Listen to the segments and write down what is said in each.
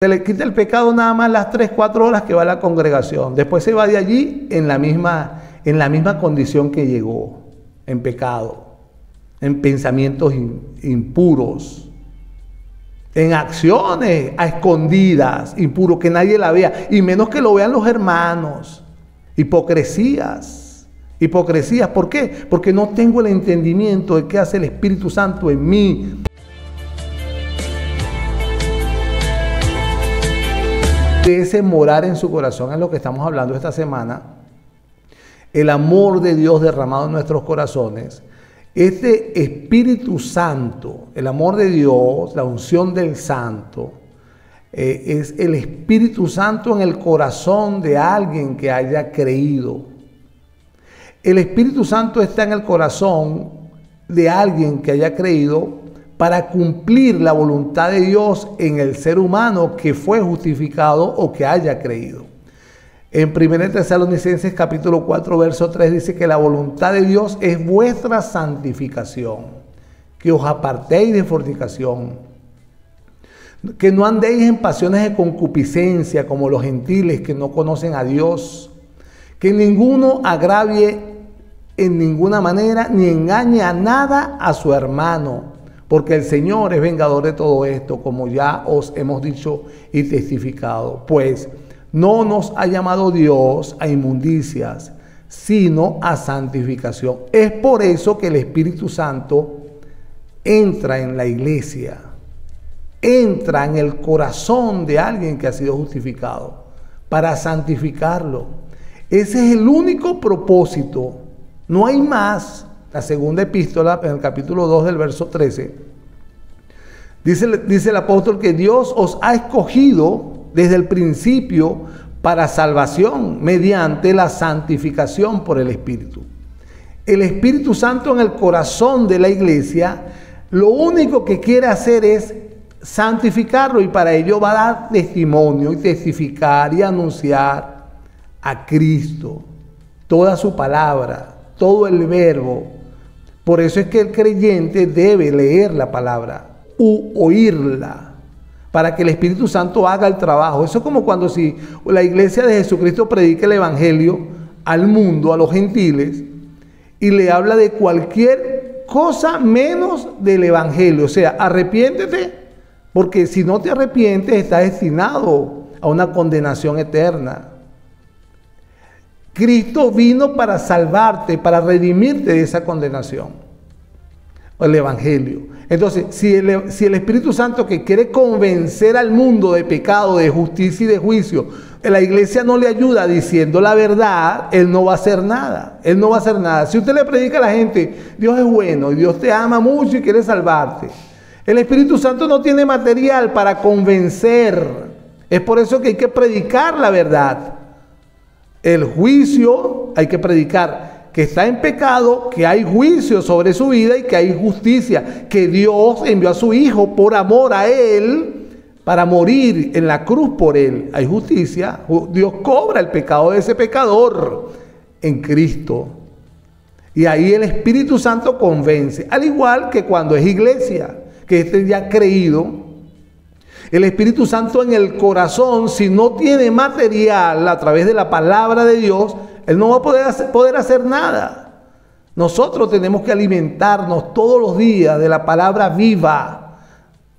Se le quita el pecado nada más las 3, 4 horas que va a la congregación. Después se va de allí en la misma condición que llegó, en pecado, en pensamientos impuros, en acciones a escondidas, impuros, que nadie la vea, y menos que lo vean los hermanos. Hipocresías. Hipocresías, ¿por qué? Porque no tengo el entendimiento de qué hace el Espíritu Santo en mí. De ese morar en su corazón es lo que estamos hablando esta semana. El amor de Dios derramado en nuestros corazones. Este Espíritu Santo, el amor de Dios, la unción del Santo, es el Espíritu Santo en el corazón de alguien que haya creído. El Espíritu Santo está en el corazón de alguien que haya creído para cumplir la voluntad de Dios en el ser humano que fue justificado o que haya creído. En 1 Tesalonicenses capítulo 4 verso 3 dice que la voluntad de Dios es vuestra santificación, que os apartéis de fornicación, que no andéis en pasiones de concupiscencia como los gentiles que no conocen a Dios, que ninguno agravie en ninguna manera ni engañe a nada a su hermano, porque el Señor es vengador de todo esto, como ya os hemos dicho y testificado. Pues no nos ha llamado Dios a inmundicias, sino a santificación. Es por eso que el Espíritu Santo entra en la iglesia, entra en el corazón de alguien que ha sido justificado, para santificarlo. Ese es el único propósito, no hay más. La segunda epístola, en el capítulo 2 del verso 13, dice el apóstol que Dios os ha escogido desde el principio para salvación mediante la santificación por el Espíritu. El Espíritu Santo en el corazón de la iglesia, lo único que quiere hacer es santificarlo, y para ello va a dar testimonio y testificar y anunciar a Cristo, toda su palabra, todo el verbo. Por eso es que el creyente debe leer la palabra u oírla para que el Espíritu Santo haga el trabajo. Eso es como cuando si la iglesia de Jesucristo predica el evangelio al mundo, a los gentiles, y le habla de cualquier cosa menos del evangelio. O sea, arrepiéntete, porque si no te arrepientes estás destinado a una condenación eterna. Cristo vino para salvarte, para redimirte de esa condenación, el evangelio. Entonces, si el Espíritu Santo, que quiere convencer al mundo de pecado, de justicia y de juicio, la iglesia no le ayuda diciendo la verdad, él no va a hacer nada. Él no va a hacer nada. Si usted le predica a la gente, Dios es bueno y Dios te ama mucho y quiere salvarte, el Espíritu Santo no tiene material para convencer. Es por eso que hay que predicar la verdad. El juicio, hay que predicar que está en pecado, que hay juicio sobre su vida y que hay justicia, que Dios envió a su Hijo por amor a él para morir en la cruz por él. Hay justicia, Dios cobra el pecado de ese pecador en Cristo. Y ahí el Espíritu Santo convence, al igual que cuando es iglesia, que este ya ha creído. El Espíritu Santo en el corazón, si no tiene material a través de la palabra de Dios, él no va a poder hacer nada. Nosotros tenemos que alimentarnos todos los días de la palabra viva,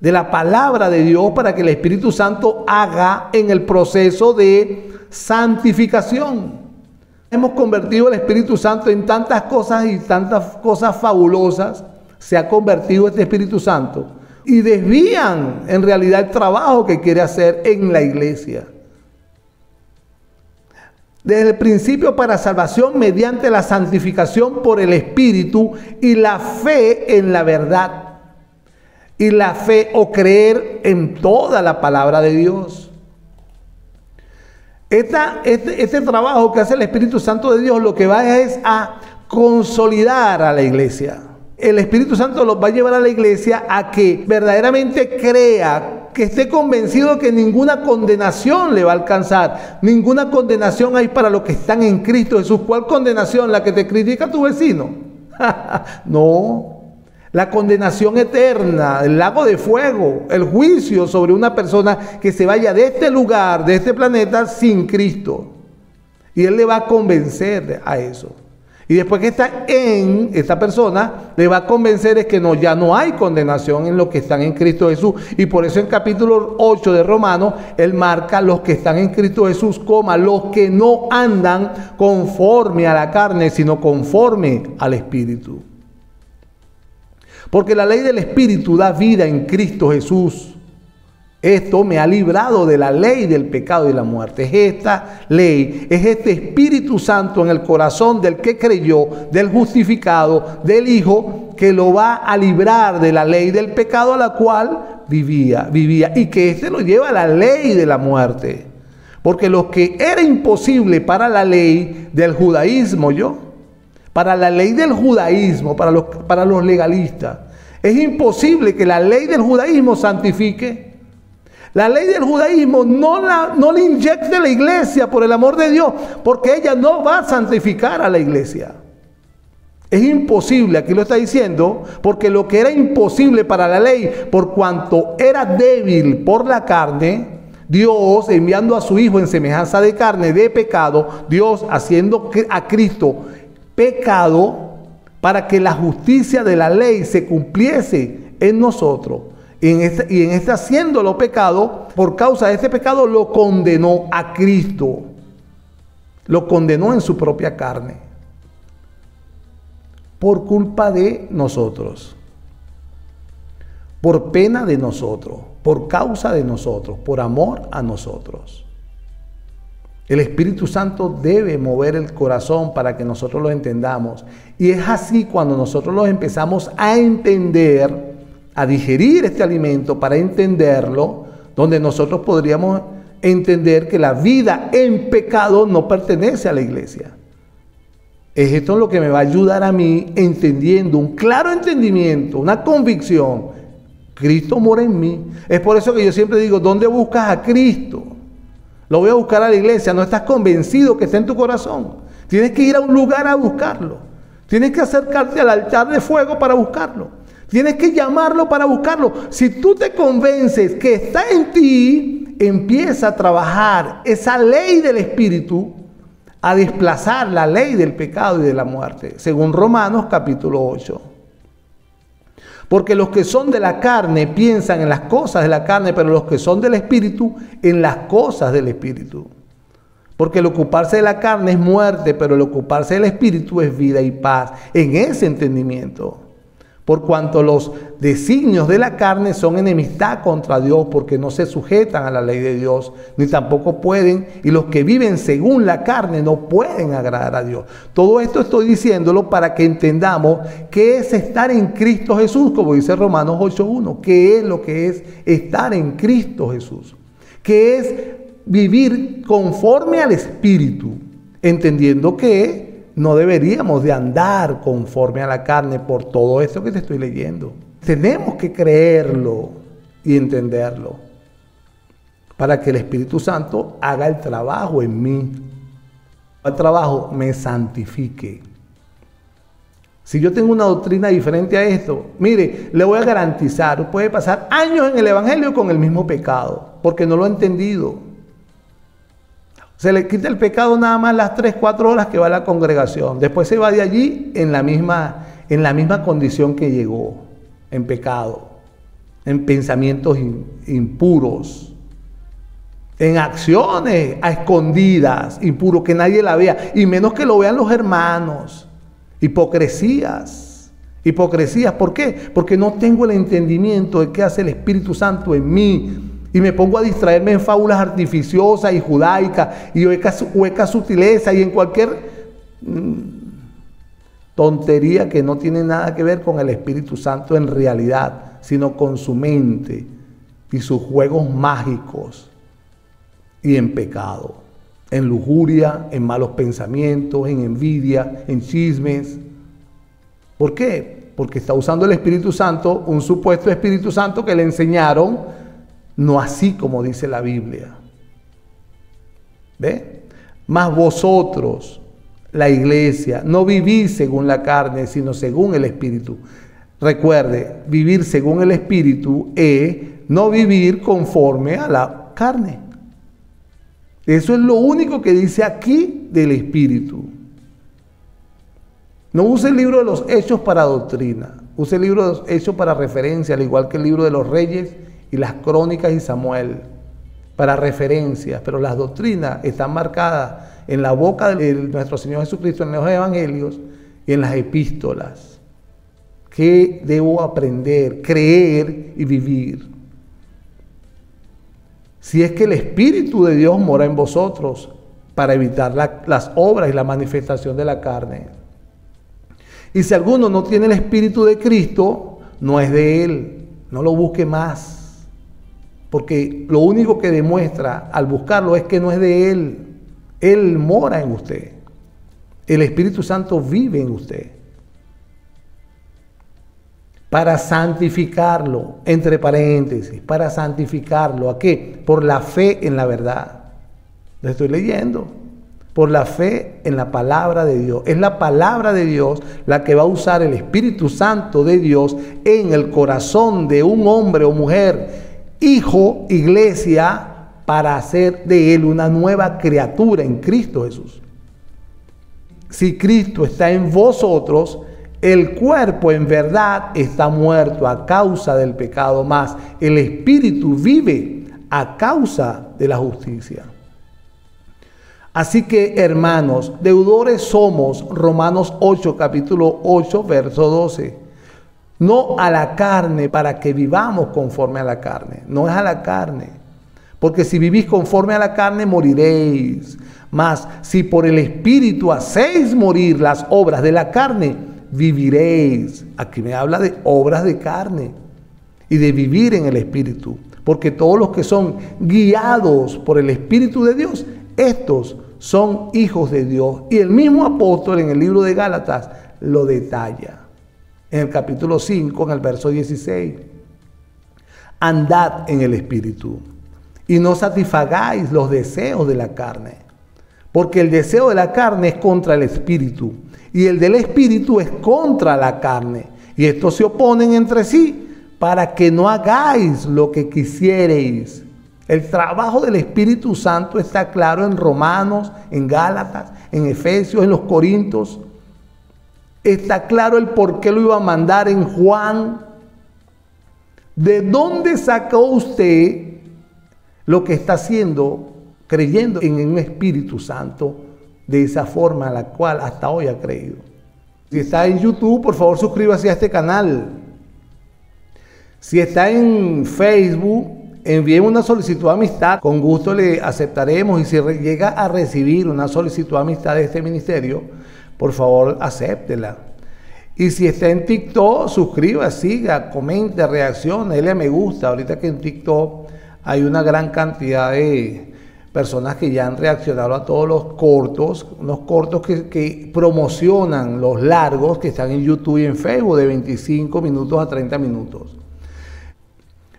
de la palabra de Dios, para que el Espíritu Santo haga en el proceso de santificación. Hemos convertido el Espíritu Santo en tantas cosas y tantas cosas fabulosas. Se ha convertido este Espíritu Santo. Y desvían en realidad el trabajo que quiere hacer en la iglesia. Desde el principio para salvación mediante la santificación por el Espíritu y la fe en la verdad. Y la fe o creer en toda la palabra de Dios. Este trabajo que hace el Espíritu Santo de Dios lo que va es a consolidar a la iglesia. El Espíritu Santo los va a llevar a la iglesia a que verdaderamente crea, que esté convencido que ninguna condenación le va a alcanzar. Ninguna condenación hay para los que están en Cristo Jesús. ¿Cuál condenación? ¿La que te critica tu vecino? No. la condenación eterna, el lago de fuego, el juicio sobre una persona que se vaya de este lugar, de este planeta, sin Cristo. Y Él le va a convencer a eso. Y después que está en esta persona, le va a convencer es que no, ya no hay condenación en los que están en Cristo Jesús. Y por eso en capítulo 8 de Romanos, Él marca los que están en Cristo Jesús, coma, los que no andan conforme a la carne, sino conforme al Espíritu. Porque la ley del Espíritu da vida en Cristo Jesús. Esto me ha librado de la ley del pecado y la muerte. Es esta ley, es este Espíritu Santo en el corazón del que creyó, del justificado, del Hijo, que lo va a librar de la ley del pecado a la cual vivía. Y que este lo lleva a la ley de la muerte. Porque lo que era imposible para la ley del judaísmo, para la ley del judaísmo, para los legalistas, es imposible que la ley del judaísmo santifique. La ley del judaísmo no le inyecte a la iglesia por el amor de Dios, porque ella no va a santificar a la iglesia. Es imposible, aquí lo está diciendo, porque lo que era imposible para la ley, por cuanto era débil por la carne, Dios enviando a su Hijo en semejanza de carne, de pecado, Dios haciendo a Cristo pecado, para que la justicia de la ley se cumpliese en nosotros. Y en este haciéndolo pecado, por causa de este pecado, lo condenó a Cristo. Lo condenó en su propia carne. Por culpa de nosotros. Por pena de nosotros. Por causa de nosotros. Por amor a nosotros. El Espíritu Santo debe mover el corazón para que nosotros lo entendamos. Y es así cuando nosotros lo empezamos a entender, a digerir este alimento para entenderlo, donde nosotros podríamos entender que la vida en pecado no pertenece a la iglesia. Es esto lo que me va a ayudar a mí entendiendo, un claro entendimiento, una convicción. Cristo mora en mí. Es por eso que yo siempre digo, ¿dónde buscas a Cristo? Lo voy a buscar a la iglesia. No estás convencido que está en tu corazón. Tienes que ir a un lugar a buscarlo. Tienes que acercarte al altar de fuego para buscarlo. Tienes que llamarlo para buscarlo. Si tú te convences que está en ti, empieza a trabajar esa ley del Espíritu a desplazar la ley del pecado y de la muerte, según Romanos capítulo 8. Porque los que son de la carne piensan en las cosas de la carne, pero los que son del Espíritu en las cosas del Espíritu. Porque el ocuparse de la carne es muerte, pero el ocuparse del Espíritu es vida y paz. En ese entendimiento. Por cuanto los designios de la carne son enemistad contra Dios, porque no se sujetan a la ley de Dios, ni tampoco pueden, y los que viven según la carne no pueden agradar a Dios. Todo esto estoy diciéndolo para que entendamos qué es estar en Cristo Jesús, como dice Romanos 8:1, qué es lo que es estar en Cristo Jesús, qué es vivir conforme al Espíritu, entendiendo que no deberíamos de andar conforme a la carne por todo esto que te estoy leyendo. Tenemos que creerlo y entenderlo para que el Espíritu Santo haga el trabajo en mí. El trabajo me santifique. Si yo tengo una doctrina diferente a esto, mire, le voy a garantizar, puede pasar años en el Evangelio con el mismo pecado, porque no lo ha entendido. Se le quita el pecado nada más las 3-4 horas que va a la congregación. Después se va de allí en la misma condición que llegó, en pecado, en pensamientos impuros, en acciones a escondidas, impuros, que nadie la vea, y menos que lo vean los hermanos. Hipocresías. ¿Por qué? Porque no tengo el entendimiento de qué hace el Espíritu Santo en mí. Y me pongo a distraerme en fábulas artificiosas y judaicas y huecas sutilezas y en cualquier tontería que no tiene nada que ver con el Espíritu Santo en realidad, sino con su mente y sus juegos mágicos y en pecado, en lujuria, en malos pensamientos, en envidia, en chismes. ¿Por qué? Porque está usando el Espíritu Santo, un supuesto Espíritu Santo que le enseñaron, no así como dice la Biblia. ¿Ve? Mas vosotros, la iglesia, no vivís según la carne, sino según el Espíritu. Recuerde, vivir según el Espíritu es no vivir conforme a la carne. Eso es lo único que dice aquí del Espíritu. No use el libro de los Hechos para doctrina. Use el libro de los Hechos para referencia, al igual que el libro de los Reyes y las Crónicas y Samuel, para referencias. Pero las doctrinas están marcadas en la boca de nuestro Señor Jesucristo, en los Evangelios y en las epístolas. ¿Qué debo aprender, creer y vivir? Si es que el Espíritu de Dios mora en vosotros para evitar las obras y la manifestación de la carne. Y si alguno no tiene el Espíritu de Cristo, no es de Él. No lo busque más. Porque lo único que demuestra al buscarlo es que no es de Él. Él mora en usted. El Espíritu Santo vive en usted. Para santificarlo, entre paréntesis, para santificarlo, ¿a qué? Por la fe en la verdad. Lo estoy leyendo. Por la fe en la palabra de Dios. Es la palabra de Dios la que va a usar el Espíritu Santo de Dios en el corazón de un hombre o mujer, hijo, iglesia, para hacer de él una nueva criatura en Cristo Jesús. Si Cristo está en vosotros, el cuerpo en verdad está muerto a causa del pecado, mas el Espíritu vive a causa de la justicia. Así que, hermanos, deudores somos, Romanos 8, capítulo 8, verso 12. No a la carne para que vivamos conforme a la carne. No es a la carne. Porque si vivís conforme a la carne, moriréis. Mas si por el Espíritu hacéis morir las obras de la carne, viviréis. Aquí me habla de obras de carne y de vivir en el Espíritu. Porque todos los que son guiados por el Espíritu de Dios, estos son hijos de Dios. Y el mismo apóstol en el libro de Gálatas lo detalla. En el capítulo 5, en el verso 16. Andad en el Espíritu y no satisfagáis los deseos de la carne. Porque el deseo de la carne es contra el Espíritu y el del Espíritu es contra la carne. Y estos se oponen entre sí para que no hagáis lo que quisiereis. El trabajo del Espíritu Santo está claro en Romanos, en Gálatas, en Efesios, en los Corintios. Está claro el por qué lo iba a mandar en Juan. ¿De dónde sacó usted lo que está haciendo, creyendo en un Espíritu Santo de esa forma a la cual hasta hoy ha creído? Si está en YouTube, por favor suscríbase a este canal. Si está en Facebook, envíe una solicitud de amistad. Con gusto le aceptaremos. Y si llega a recibir una solicitud de amistad de este ministerio, por favor acéptela. Y si está en TikTok, suscriba, siga, comente, reaccione, dele a me gusta. Ahorita que en TikTok hay una gran cantidad de personas que ya han reaccionado a todos los cortos, unos cortos que promocionan los largos que están en YouTube y en Facebook de 25 minutos a 30 minutos.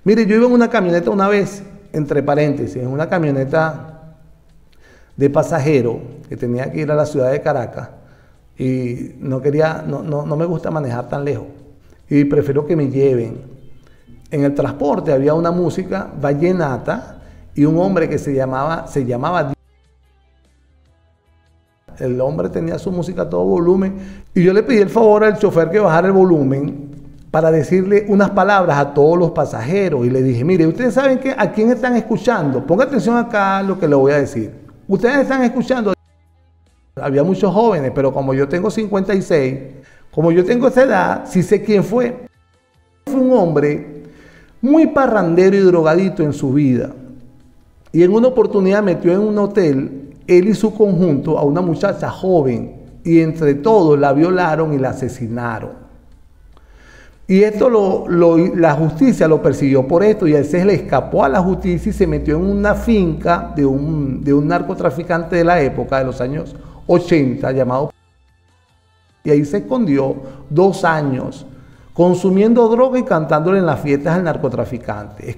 Mire, yo iba en una camioneta una vez, entre paréntesis, en una camioneta de pasajero que tenía que ir a la ciudad de Caracas y no me gusta manejar tan lejos y prefiero que me lleven. En el transporte había una música vallenata y un hombre que se llamaba. El hombre tenía su música a todo volumen y yo le pedí el favor al chofer que bajara el volumen para decirle unas palabras a todos los pasajeros y le dije, mire, ustedes saben a quién están escuchando, ponga atención acá a lo que le voy a decir. Ustedes están escuchando. Había muchos jóvenes, pero como yo tengo 56, como yo tengo esa edad, sí sé quién fue. Fue un hombre muy parrandero y drogadito en su vida. Y en una oportunidad metió en un hotel, él y su conjunto, a una muchacha joven. Y entre todos la violaron y la asesinaron. Y esto la justicia lo persiguió por esto. Y él se le escapó a la justicia y se metió en una finca de un narcotraficante de la época, de los años 80, llamado. Y ahí se escondió 2 años. Consumiendo droga y cantándole en las fiestas al narcotraficante,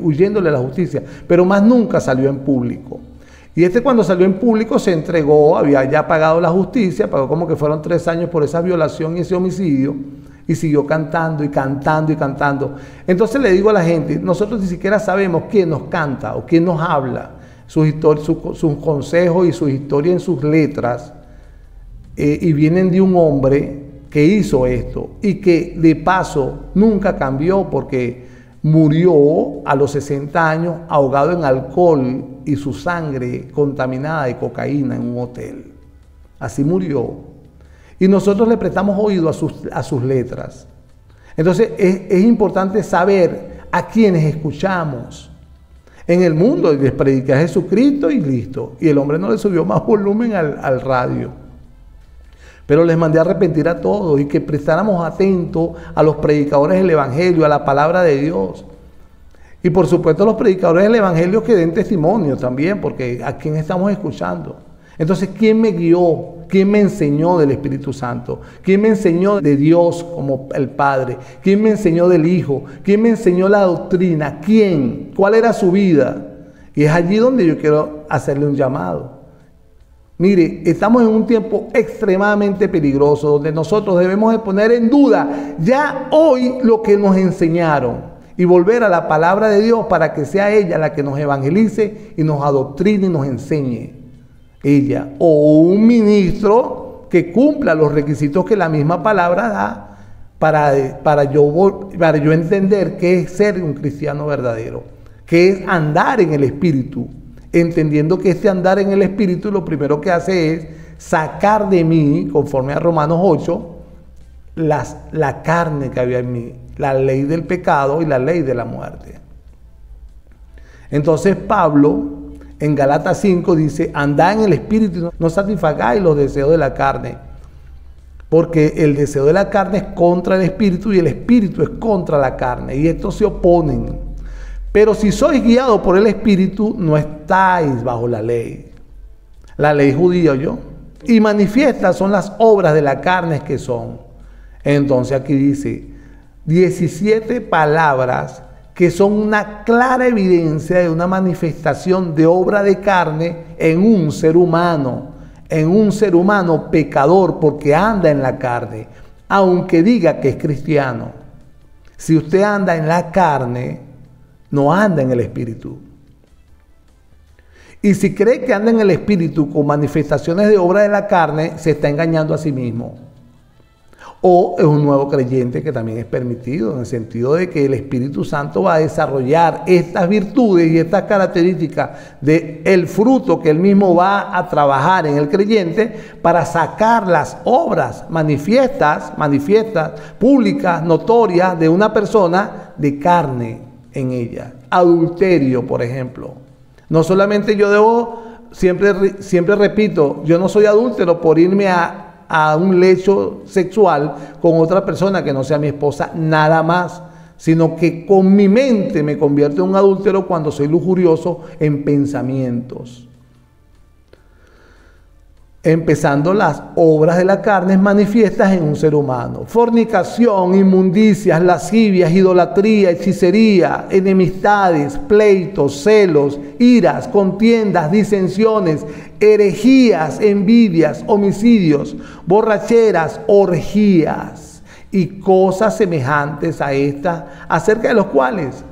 huyéndole a la justicia, pero más nunca salió en público. Y cuando salió en público se entregó, había ya pagado la justicia, pagó como que fueron 3 años por esa violación y ese homicidio, Y siguió cantando y cantando y cantando. Entonces le digo a la gente, nosotros ni siquiera sabemos quién nos canta o quién nos habla, sus consejos y sus historias en sus letras, y vienen de un hombre que hizo esto y que de paso nunca cambió, porque murió a los 60 años ahogado en alcohol y su sangre contaminada de cocaína en un hotel. Así murió. Y nosotros le prestamos oído a sus letras. Entonces es importante saber a quienes escuchamos. En el mundo les prediqué a Jesucristo y listo. Y el hombre no le subió más volumen al radio. Pero les mandé a arrepentir a todos y que prestáramos atentos a los predicadores del Evangelio, a la palabra de Dios. Y por supuesto los predicadores del Evangelio que den testimonio también, porque a quién estamos escuchando. Entonces, ¿quién me guió? ¿Quién me enseñó del Espíritu Santo? ¿Quién me enseñó de Dios como el Padre? ¿Quién me enseñó del Hijo? ¿Quién me enseñó la doctrina? ¿Quién? ¿Cuál era su vida? Y es allí donde yo quiero hacerle un llamado. Mire, estamos en un tiempo extremadamente peligroso, donde nosotros debemos de poner en duda ya hoy lo que nos enseñaron y volver a la palabra de Dios para que sea ella la que nos evangelice y nos adoctrine y nos enseñe. Ella o un ministro que cumpla los requisitos que la misma palabra da para yo entender qué es ser un cristiano verdadero, qué es andar en el Espíritu, entendiendo que este andar en el Espíritu lo primero que hace es sacar de mí, conforme a Romanos 8, la carne que había en mí, la ley del pecado y la ley de la muerte. Entonces Pablo en Galatas 5 dice, andad en el Espíritu, no satisfagáis los deseos de la carne, porque el deseo de la carne es contra el Espíritu y el Espíritu es contra la carne, y estos se oponen. Pero si sois guiados por el Espíritu, no estáis bajo la ley judía, ¿yo? Y manifiestas son las obras de la carne que son. Entonces aquí dice 17 palabras que son una clara evidencia de una manifestación de obra de carne en un ser humano pecador, porque anda en la carne, aunque diga que es cristiano. Si usted anda en la carne, no anda en el Espíritu. Y si cree que anda en el Espíritu con manifestaciones de obra de la carne, se está engañando a sí mismo. O es un nuevo creyente, que también es permitido, en el sentido de que el Espíritu Santo va a desarrollar estas virtudes y estas características del fruto que él mismo va a trabajar en el creyente para sacar las obras manifiestas, públicas, notorias de una persona de carne en ella. Adulterio, por ejemplo. No solamente yo debo, siempre repito, yo no soy adúltero por irme a un lecho sexual con otra persona que no sea mi esposa, nada más, sino que con mi mente me convierto en un adúltero cuando soy lujurioso en pensamientos. Empezando las obras de la carne manifiestas en un ser humano: fornicación, inmundicias, lascivias, idolatría, hechicería, enemistades, pleitos, celos, iras, contiendas, disensiones, herejías, envidias, homicidios, borracheras, orgías y cosas semejantes a estas, acerca de los cuales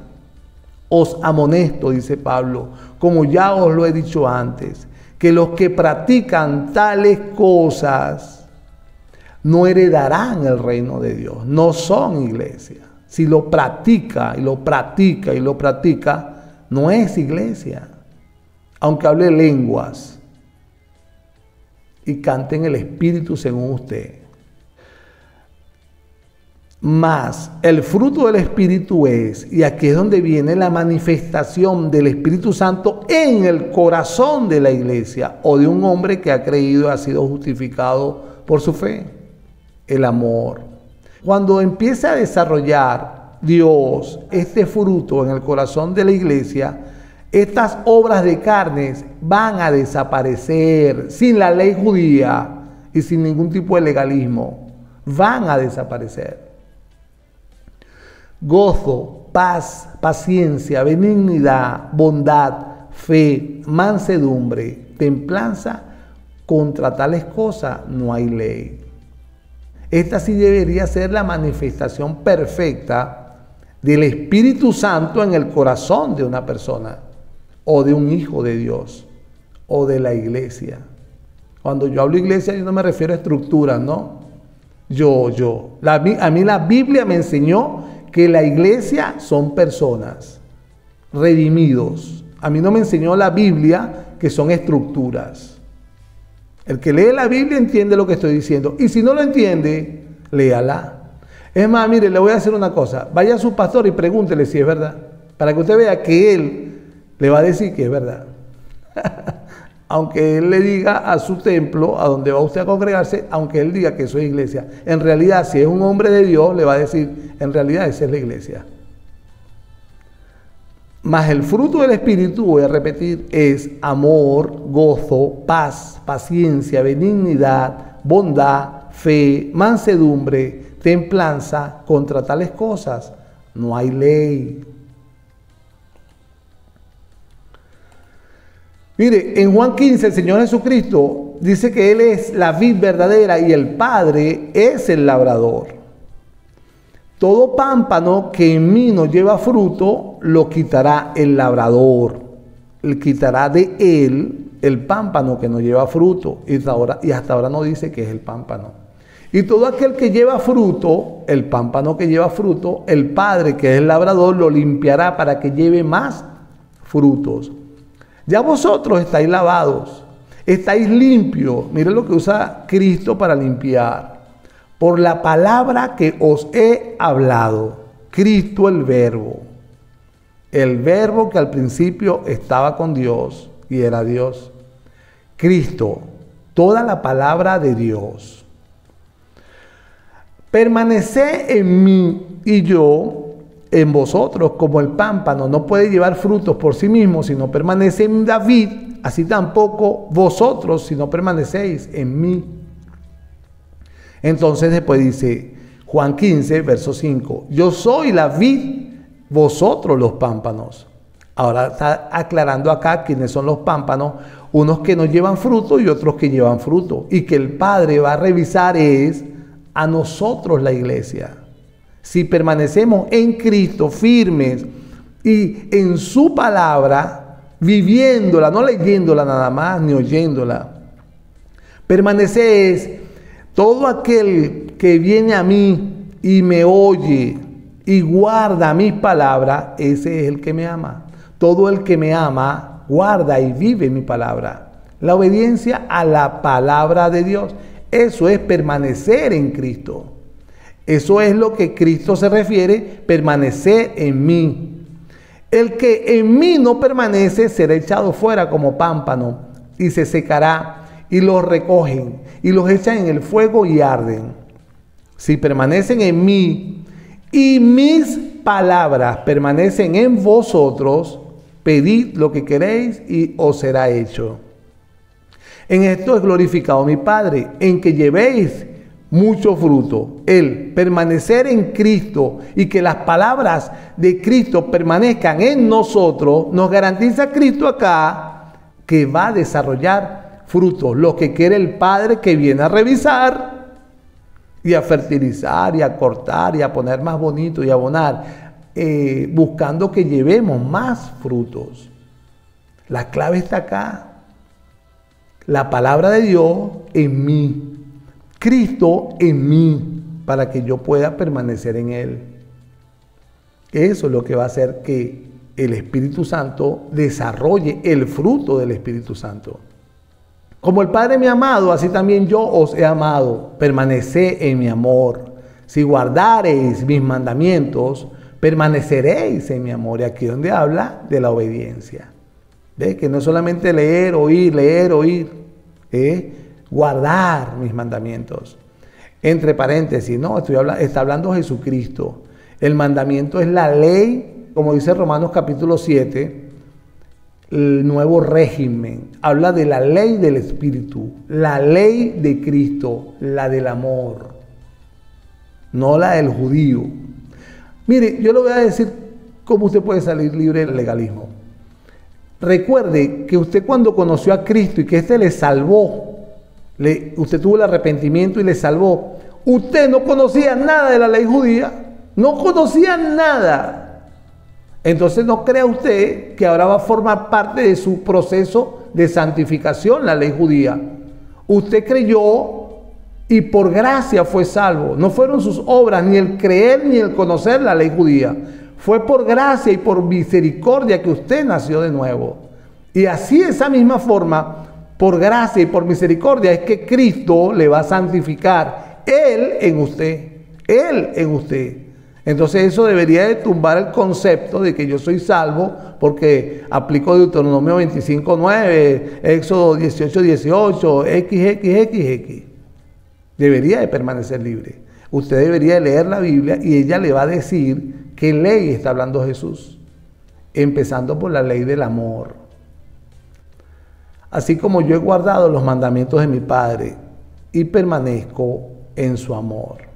os amonesto, dice Pablo, como ya os lo he dicho antes, que los que practican tales cosas no heredarán el reino de Dios. No son iglesia. Si lo practica y lo practica y lo practica, no es iglesia. Aunque hable lenguas y cante en el Espíritu según usted. Mas el fruto del Espíritu es, y aquí es donde viene la manifestación del Espíritu Santo en el corazón de la iglesia o de un hombre que ha creído y ha sido justificado por su fe: el amor. Cuando empiece a desarrollar Dios este fruto en el corazón de la iglesia, estas obras de carnes van a desaparecer sin la ley judía y sin ningún tipo de legalismo. Van a desaparecer. Gozo, paz, paciencia, benignidad, bondad, fe, mansedumbre, templanza, contra tales cosas no hay ley. Esta sí debería ser la manifestación perfecta del Espíritu Santo en el corazón de una persona, o de un hijo de Dios, o de la iglesia. Cuando yo hablo iglesia, yo no me refiero a estructuras, ¿no? A mí la Biblia me enseñó que la iglesia son personas, redimidos. A mí no me enseñó la Biblia que son estructuras. El que lee la Biblia entiende lo que estoy diciendo. Y si no lo entiende, léala. Es más, mire, le voy a hacer una cosa. Vaya a su pastor y pregúntele si es verdad. Para que usted vea que él le va a decir que es verdad. Aunque él le diga a su templo, a donde va usted a congregarse, aunque él diga que eso es iglesia. En realidad, si es un hombre de Dios, le va a decir, en realidad esa es la iglesia. Mas el fruto del Espíritu, voy a repetir, es amor, gozo, paz, paciencia, benignidad, bondad, fe, mansedumbre, templanza. Contra tales cosas no hay ley. Mire, en Juan 15 el Señor Jesucristo dice que Él es la vid verdadera y el Padre es el labrador. Todo pámpano que en mí no lleva fruto, lo quitará el labrador. Él quitará de él el pámpano que no lleva fruto. Y hasta ahora no dice que es el pámpano. Y todo aquel que lleva fruto, el pámpano que lleva fruto, el Padre que es el labrador lo limpiará para que lleve más frutos. Ya vosotros estáis lavados, estáis limpios. Miren lo que usa Cristo para limpiar. Por la palabra que os he hablado. Cristo el verbo. El verbo que al principio estaba con Dios y era Dios. Cristo, toda la palabra de Dios. Permaneced en mí y yo en vosotros, como el pámpano no puede llevar frutos por sí mismo si no permanece en David, así tampoco vosotros si no permanecéis en mí. Entonces después dice Juan 15, verso 5, yo soy la vid, vosotros los pámpanos. Ahora está aclarando acá quiénes son los pámpanos, unos que no llevan fruto y otros que llevan fruto. Y que el Padre va a revisar es a nosotros la iglesia. Si permanecemos en Cristo firmes y en su palabra, viviéndola, no leyéndola nada más, ni oyéndola. Permanece es todo aquel que viene a mí y me oye y guarda mis palabras, ese es el que me ama. Todo el que me ama, guarda y vive mi palabra. La obediencia a la palabra de Dios, eso es permanecer en Cristo. Eso es lo que Cristo se refiere, permanecer en mí. El que en mí no permanece será echado fuera como pámpano y se secará, y los recogen y los echan en el fuego y arden. Si permanecen en mí y mis palabras permanecen en vosotros, pedid lo que queréis y os será hecho. En esto es glorificado mi Padre, en que llevéis mucho fruto. El permanecer en Cristo y que las palabras de Cristo permanezcan en nosotros, nos garantiza Cristo acá que va a desarrollar frutos. Lo que quiere el Padre, que viene a revisar y a fertilizar y a cortar y a poner más bonito y a abonar, buscando que llevemos más frutos. La clave está acá. La palabra de Dios en mí. Cristo en mí, para que yo pueda permanecer en Él. Eso es lo que va a hacer que el Espíritu Santo desarrolle el fruto del Espíritu Santo. Como el Padre me ha amado, así también yo os he amado. Permaneced en mi amor. Si guardareis mis mandamientos, permaneceréis en mi amor. Y aquí es donde habla de la obediencia. ¿Ves? Que no es solamente leer, oír. Guardar mis mandamientos. Entre paréntesis, no, está hablando Jesucristo. El mandamiento es la ley, como dice Romanos capítulo 7, el nuevo régimen. Habla de la ley del Espíritu, la ley de Cristo, la del amor, no la del judío. Mire, yo le voy a decir cómo usted puede salir libre del legalismo. Recuerde que usted cuando conoció a Cristo y que éste le salvó, usted tuvo el arrepentimiento y le salvó, usted no conocía nada de la ley judía, no conocía nada. Entonces no crea usted que ahora va a formar parte de su proceso de santificación la ley judía. Usted creyó y por gracia fue salvo. No fueron sus obras, ni el creer ni el conocer la ley judía. Fue por gracia y por misericordia que usted nació de nuevo. Y así, de esa misma forma, por gracia y por misericordia, es que Cristo le va a santificar. Él en usted. Él en usted. Entonces eso debería de tumbar el concepto de que yo soy salvo porque aplico Deuteronomio 25:9, Éxodo 18:18, XXXX. Debería de permanecer libre. Usted debería de leer la Biblia y ella le va a decir qué ley está hablando Jesús. Empezando por la ley del amor. Así como yo he guardado los mandamientos de mi Padre y permanezco en su amor.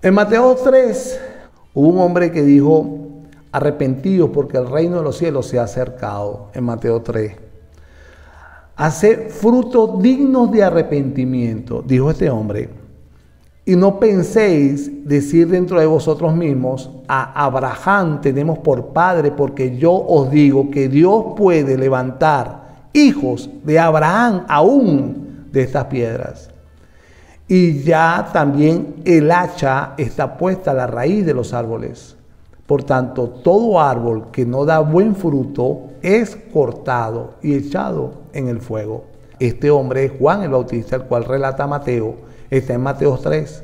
En Mateo 3 hubo un hombre que dijo, arrepentidos porque el reino de los cielos se ha acercado. En Mateo 3. Haced frutos dignos de arrepentimiento, dijo este hombre. Y no penséis decir dentro de vosotros mismos, a Abraham tenemos por padre, porque yo os digo que Dios puede levantar hijos de Abraham aún de estas piedras. Y ya también el hacha está puesta a la raíz de los árboles. Por tanto, todo árbol que no da buen fruto es cortado y echado en el fuego. Este hombre es Juan el Bautista, el cual relata Mateo. Está en Mateo 3.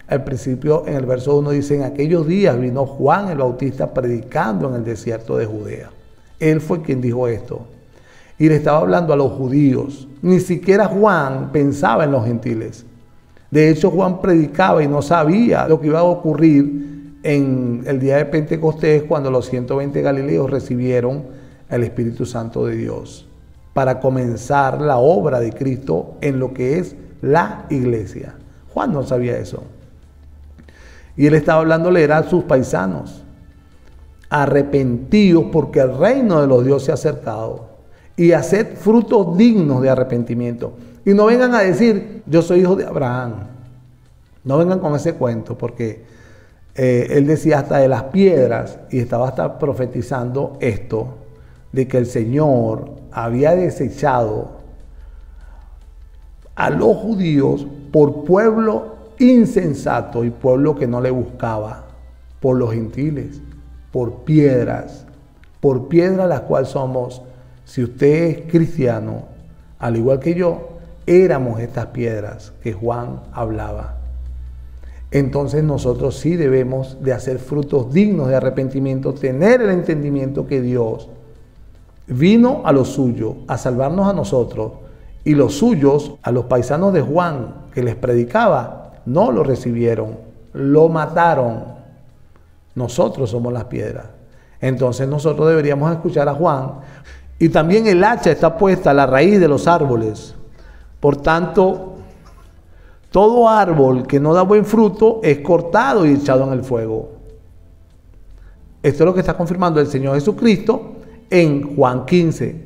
Al principio, en el verso 1 dice, en aquellos días vino Juan el Bautista predicando en el desierto de Judea. Él fue quien dijo esto. Y le estaba hablando a los judíos. Ni siquiera Juan pensaba en los gentiles. De hecho, Juan predicaba y no sabía lo que iba a ocurrir en el día de Pentecostés, cuando los 120 galileos recibieron el Espíritu Santo de Dios para comenzar la obra de Cristo en lo que es la iglesia. Juan no sabía eso. Y él estaba hablándole a sus paisanos, arrepentidos porque el reino de los dioses se ha acercado, y haced frutos dignos de arrepentimiento. Y no vengan a decir, yo soy hijo de Abraham. No vengan con ese cuento, porque él decía hasta de las piedras, y estaba hasta profetizando esto, de que el Señor había desechado a los judíos por pueblo insensato y pueblo que no le buscaba, por los gentiles, por piedras las cuales somos. Si usted es cristiano, al igual que yo, éramos estas piedras que Juan hablaba. Entonces nosotros sí debemos de hacer frutos dignos de arrepentimiento, tener el entendimiento que Dios vino a lo suyo, a salvarnos a nosotros, y los suyos, a los paisanos de Juan que les predicaba, no lo recibieron, lo mataron. Nosotros somos las piedras. Entonces nosotros deberíamos escuchar a Juan. Y también el hacha está puesta a la raíz de los árboles. Por tanto, todo árbol que no da buen fruto es cortado y echado en el fuego. Esto es lo que está confirmando el Señor Jesucristo en Juan 15.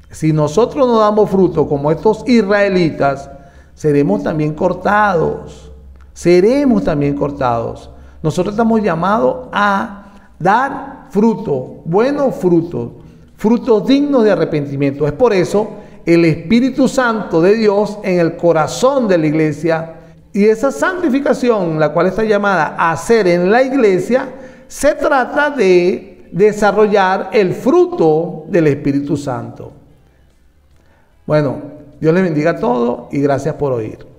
Si nosotros no damos fruto como estos israelitas, seremos también cortados. Seremos también cortados. Nosotros estamos llamados a dar fruto, buenos frutos, frutos dignos de arrepentimiento. Es por eso el Espíritu Santo de Dios en el corazón de la iglesia, y esa santificación, la cual está llamada a hacer en la iglesia, se trata de desarrollar el fruto del Espíritu Santo. Bueno, Dios les bendiga a todos y gracias por oír.